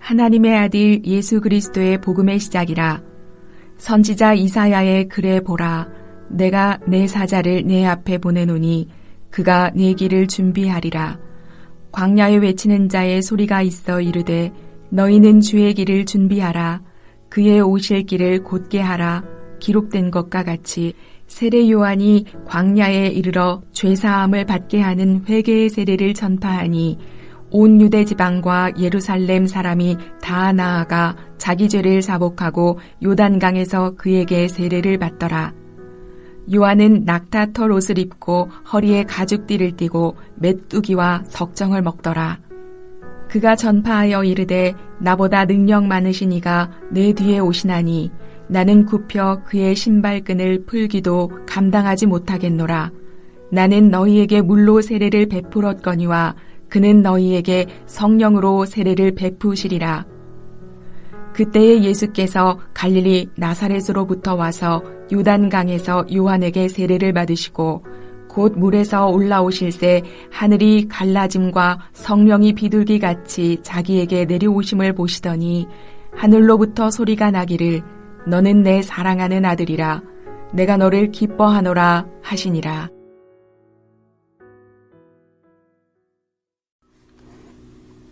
하나님의 아들 예수 그리스도의 복음의 시작이라. 선지자 이사야의 글에 보라. 내가 내 사자를 내 앞에 보내노니 그가 내 길을 준비하리라. 광야에 외치는 자의 소리가 있어 이르되 너희는 주의 길을 준비하라. 그의 오실 길을 곧게 하라. 기록된 것과 같이 세례 요한이 광야에 이르러 죄사함을 받게 하는 회개의 세례를 전파하니 온 유대 지방과 예루살렘 사람이 다 나아가 자기 죄를 자복하고 요단강에서 그에게 세례를 받더라. 요한은 낙타털 옷을 입고 허리에 가죽띠를 띠고 메뚜기와 석정을 먹더라. 그가 전파하여 이르되 나보다 능력 많으신 이가 내 뒤에 오시나니 나는 굽혀 그의 신발끈을 풀기도 감당하지 못하겠노라. 나는 너희에게 물로 세례를 베풀었거니와 그는 너희에게 성령으로 세례를 베푸시리라. 그때에 예수께서 갈릴리 나사렛으로부터 와서 요단강에서 요한에게 세례를 받으시고 곧 물에서 올라오실새 하늘이 갈라짐과 성령이 비둘기 같이 자기에게 내려오심을 보시더니 하늘로부터 소리가 나기를 너는 내 사랑하는 아들이라. 내가 너를 기뻐하노라 하시니라.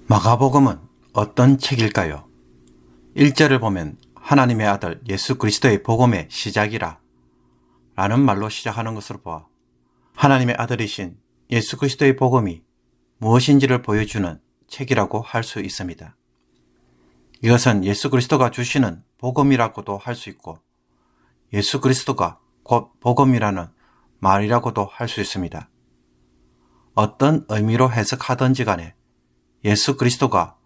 마가복음은 어떤 책일까요? 1절을 보면 하나님의 아들 예수 그리스도의 복음의 시작이라 라는 말로 시작하는 것으로 보아 하나님의 아들이신 예수 그리스도의 복음이 무엇인지를 보여주는 책이라고 할 수 있습니다. 이것은 예수 그리스도가 주시는 복음이라고도 할 수 있고 예수 그리스도가 곧 복음이라는 말이라고도 할 수 있습니다. 어떤 의미로 해석하든지 간에 예수 그리스도가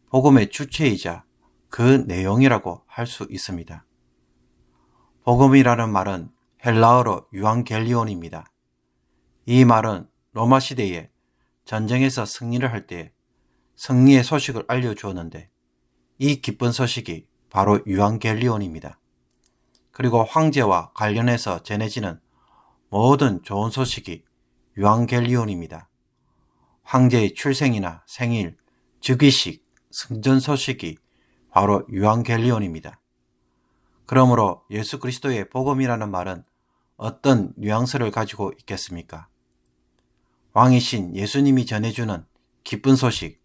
복음의 주체이자 그 내용이라고 할 수 있습니다. 복음이라는 말은 헬라어로 유앙겔리온입니다. 이 말은 로마 시대에 전쟁에서 승리를 할 때 승리의 소식을 알려주었는데 이 기쁜 소식이 바로 유앙겔리온입니다. 그리고 황제와 관련해서 전해지는 모든 좋은 소식이 유앙겔리온입니다. 황제의 출생이나 생일, 즉위식, 승전 소식이 바로 유앙겔리온입니다. 그러므로 예수 그리스도의 복음이라는 말은 어떤 뉘앙스를 가지고 있겠습니까? 왕이신 예수님이 전해주는 기쁜 소식,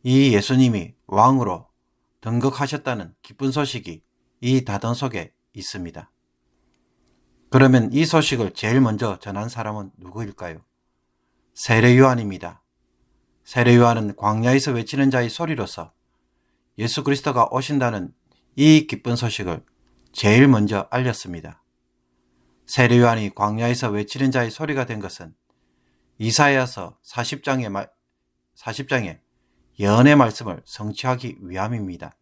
이 예수님이 왕으로 등극하셨다는 기쁜 소식이 이 다던 속에 있습니다. 그러면 이 소식을 제일 먼저 전한 사람은 누구일까요? 세례 요한입니다. 세례 요한은 광야에서 외치는 자의 소리로서 예수 그리스도가 오신다는 이 기쁜 소식을 제일 먼저 알렸습니다. 세례 요한이 광야에서 외치는 자의 소리가 된 것은 이사야서 40장의 예언의 말씀을 성취하기 위함입니다.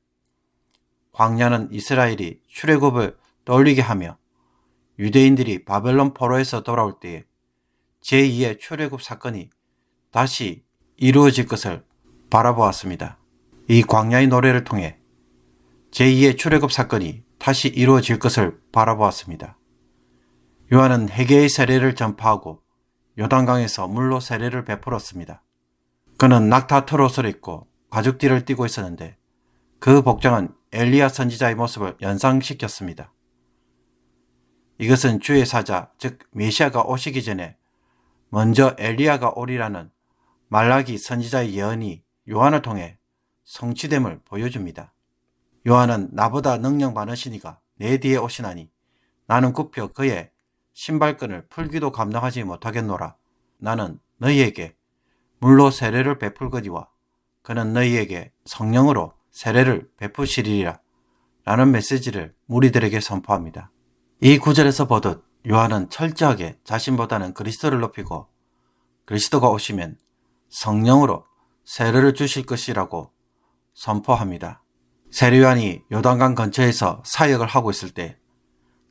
광야는 이스라엘이 출애굽을 떠올리게 하며 유대인들이 바벨론 포로에서 돌아올 때에 제2의 출애굽 사건이 다시 이루어질 것을 바라보았습니다. 이 광야의 노래를 통해 제2의 출애굽 사건이 다시 이루어질 것을 바라보았습니다. 요한은 회개의 세례를 전파하고 요단강에서 물로 세례를 베풀었습니다. 그는 낙타털 옷을 입고 가죽띠를 띠고 있었는데 그 복장은 엘리야 선지자의 모습을 연상시켰습니다. 이것은 주의 사자, 즉 메시아가 오시기 전에 먼저 엘리야가 오리라는 말라기 선지자의 예언이 요한을 통해 성취됨을 보여줍니다. 요한은 나보다 능력 많으신 이가 내 뒤에 오시나니 나는 굽혀 그의 신발끈을 풀기도 감당하지 못하겠노라. 나는 너희에게 물로 세례를 베풀거니와 그는 너희에게 성령으로 세례를 베푸시리라 라는 메시지를 무리들에게 선포합니다. 이 구절에서 보듯 요한은 철저하게 자신보다는 그리스도를 높이고 그리스도가 오시면 성령으로 세례를 주실 것이라고 선포합니다. 세례 요한이 요단강 근처에서 사역을 하고 있을 때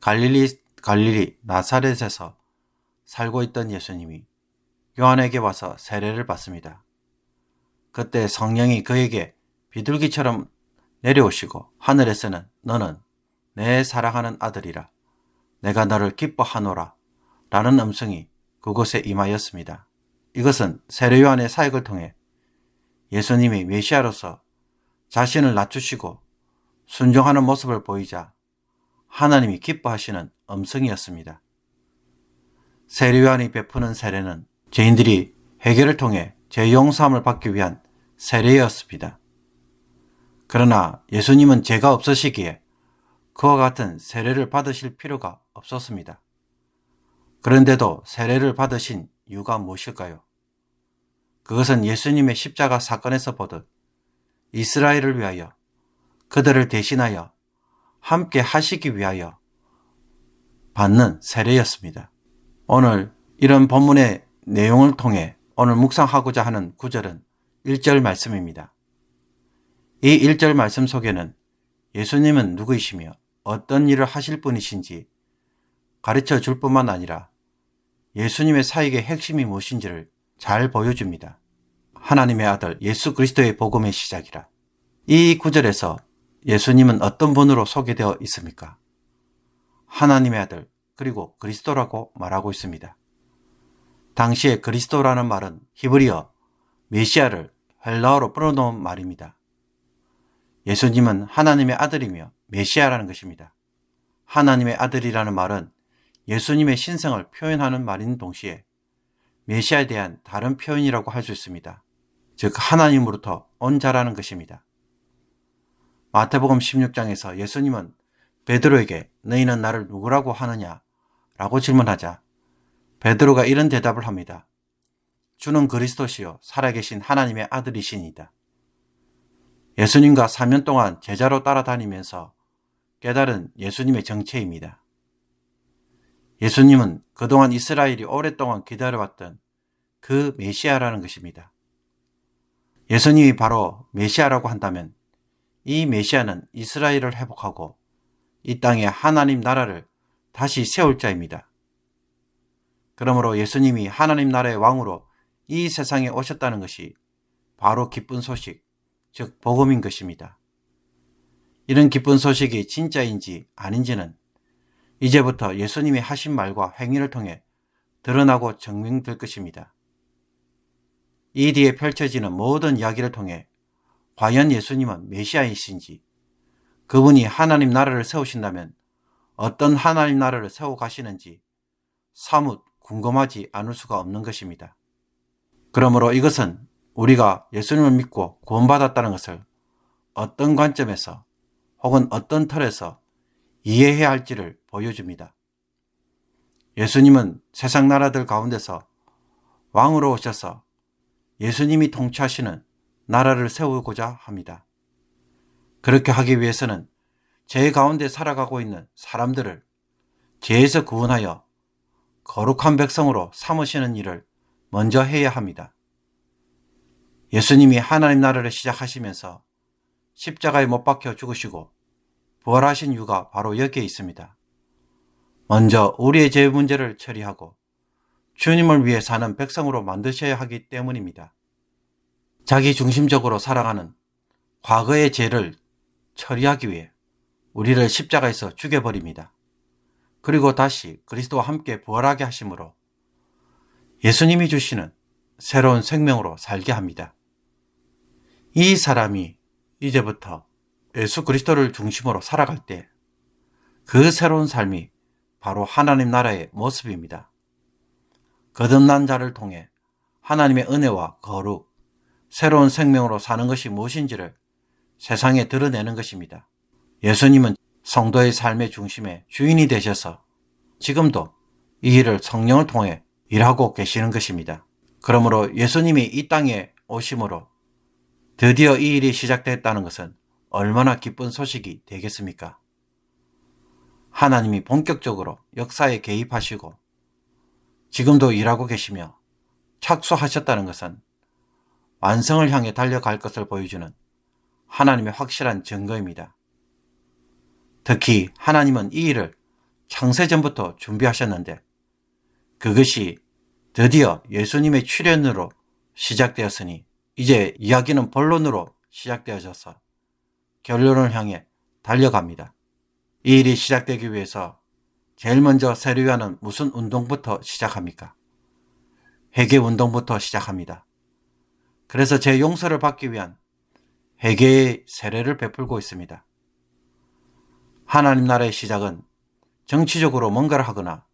갈릴리 나사렛에서 살고 있던 예수님이 요한에게 와서 세례를 받습니다. 그때 성령이 그에게 비둘기처럼 내려오시고 하늘에서는 너는 내 사랑하는 아들이라 내가 너를 기뻐하노라 라는 음성이 그곳에 임하였습니다. 이것은 세례 요한의 사역을 통해 예수님이 메시아로서 자신을 낮추시고 순종하는 모습을 보이자 하나님이 기뻐하시는 음성이었습니다. 세례요한이 베푸는 세례는 죄인들이 회개를 통해 죄 용서함을 받기 위한 세례였습니다. 그러나 예수님은 죄가 없으시기에 그와 같은 세례를 받으실 필요가 없었습니다. 그런데도 세례를 받으신 이유가 무엇일까요? 그것은 예수님의 십자가 사건에서 보듯 이스라엘을 위하여 그들을 대신하여 함께 하시기 위하여 받는 세례였습니다. 오늘 이런 본문의 내용을 통해 오늘 묵상하고자 하는 구절은 1절 말씀입니다. 이 1절 말씀 속에는 예수님은 누구이시며 어떤 일을 하실 분이신지 가르쳐 줄 뿐만 아니라 예수님의 사역의 핵심이 무엇인지를 잘 보여줍니다. 하나님의 아들 예수 그리스도의 복음의 시작이라. 이 구절에서 예수님은 어떤 분으로 소개되어 있습니까? 하나님의 아들 그리고 그리스도라고 말하고 있습니다. 당시에 그리스도라는 말은 히브리어 메시아를 헬라어로 풀어놓은 말입니다. 예수님은 하나님의 아들이며 메시아라는 것입니다. 하나님의 아들이라는 말은 예수님의 신성을 표현하는 말인 동시에 메시아에 대한 다른 표현이라고 할 수 있습니다. 즉 하나님으로부터 온 자라는 것입니다. 마태복음 16장에서 예수님은 베드로에게 너희는 나를 누구라고 하느냐 라고 질문하자 베드로가 이런 대답을 합니다. 주는 그리스도시요 살아계신 하나님의 아들이시니이다. 예수님과 3년 동안 제자로 따라다니면서 깨달은 예수님의 정체입니다. 예수님은 그동안 이스라엘이 오랫동안 기다려왔던 그 메시아라는 것입니다. 예수님이 바로 메시아라고 한다면 이 메시아는 이스라엘을 회복하고 이 땅에 하나님 나라를 다시 세울 자입니다. 그러므로 예수님이 하나님 나라의 왕으로 이 세상에 오셨다는 것이 바로 기쁜 소식, 즉 복음인 것입니다. 이런 기쁜 소식이 진짜인지 아닌지는 이제부터 예수님이 하신 말과 행위를 통해 드러나고 증명될 것입니다. 이 뒤에 펼쳐지는 모든 이야기를 통해 과연 예수님은 메시아이신지, 그분이 하나님 나라를 세우신다면 어떤 하나님 나라를 세워 가시는지 사뭇 궁금하지 않을 수가 없는 것입니다. 그러므로 이것은 우리가 예수님을 믿고 구원받았다는 것을 어떤 관점에서 혹은 어떤 틀에서 이해해야 할지를 보여줍니다. 예수님은 세상 나라들 가운데서 왕으로 오셔서 예수님이 통치하시는 나라를 세우고자 합니다. 그렇게 하기 위해서는 죄 가운데 살아가고 있는 사람들을 죄에서 구원하여 거룩한 백성으로 삼으시는 일을 먼저 해야 합니다. 예수님이 하나님 나라를 시작하시면서 십자가에 못 박혀 죽으시고 부활하신 이유가 바로 여기에 있습니다. 먼저 우리의 죄 문제를 처리하고 주님을 위해 사는 백성으로 만드셔야 하기 때문입니다. 자기 중심적으로 살아가는 과거의 죄를 처리하기 위해 우리를 십자가에서 죽여버립니다. 그리고 다시 그리스도와 함께 부활하게 하심으로 예수님이 주시는 새로운 생명으로 살게 합니다. 이 사람이 이제부터 예수 그리스도를 중심으로 살아갈 때 그 새로운 삶이 바로 하나님 나라의 모습입니다. 거듭난 자를 통해 하나님의 은혜와 거룩, 새로운 생명으로 사는 것이 무엇인지를 세상에 드러내는 것입니다. 예수님은 성도의 삶의 중심에 주인이 되셔서 지금도 이 일을 성령을 통해 일하고 계시는 것입니다. 그러므로 예수님이 이 땅에 오심으로 드디어 이 일이 시작됐다는 것은 얼마나 기쁜 소식이 되겠습니까? 하나님이 본격적으로 역사에 개입하시고 지금도 일하고 계시며 착수하셨다는 것은 완성을 향해 달려갈 것을 보여주는 하나님의 확실한 증거입니다. 특히 하나님은 이 일을 창세전부터 준비하셨는데 그것이 드디어 예수님의 출현으로 시작되었으니 이제 이야기는 본론으로 시작되어져서 결론을 향해 달려갑니다. 이 일이 시작되기 위해서 제일 먼저 세례요한은 무슨 운동부터 시작합니까? 회개 운동부터 시작합니다. 그래서 제 용서를 받기 위한 회개의 세례를 베풀고 있습니다. 하나님 나라의 시작은 정치적으로 뭔가를 하거나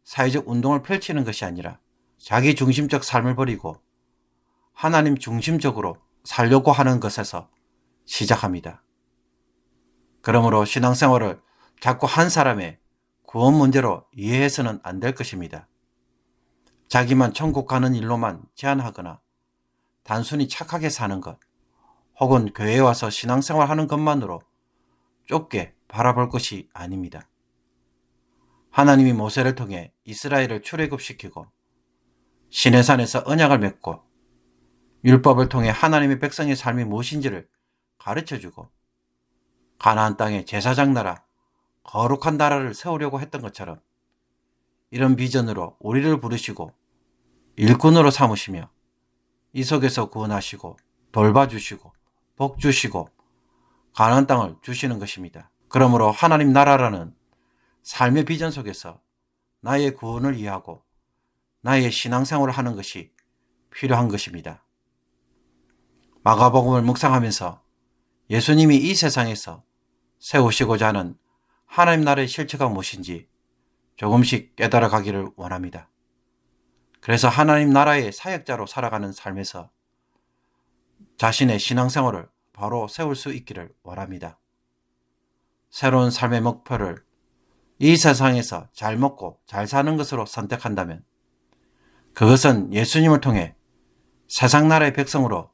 사회적 운동을 펼치는 것이 아니라 자기 중심적 삶을 버리고 하나님 중심적으로 살려고 하는 것에서 시작합니다. 그러므로 신앙생활을 자꾸 한 사람의 구원 문제로 이해해서는 안 될 것입니다. 자기만 천국 가는 일로만 제한하거나 단순히 착하게 사는 것, 혹은 교회에 와서 신앙생활 하는 것만으로 좁게 바라볼 것이 아닙니다. 하나님이 모세를 통해 이스라엘을 출애굽시키고 시내산에서 언약을 맺고 율법을 통해 하나님의 백성의 삶이 무엇인지를 가르쳐주고 가나안 땅에 제사장 나라, 거룩한 나라를 세우려고 했던 것처럼 이런 비전으로 우리를 부르시고 일꾼으로 삼으시며 이 속에서 구원하시고 돌봐주시고 복주시고 가나안 땅을 주시는 것입니다. 그러므로 하나님 나라라는 삶의 비전 속에서 나의 구원을 이해하고 나의 신앙생활을 하는 것이 필요한 것입니다. 마가복음을 묵상하면서 예수님이 이 세상에서 세우시고자 하는 하나님 나라의 실체가 무엇인지 조금씩 깨달아 가기를 원합니다. 그래서 하나님 나라의 사역자로 살아가는 삶에서 자신의 신앙생활을 바로 세울 수 있기를 원합니다. 새로운 삶의 목표를 이 세상에서 잘 먹고 잘 사는 것으로 선택한다면 그것은 예수님을 통해 세상 나라의 백성으로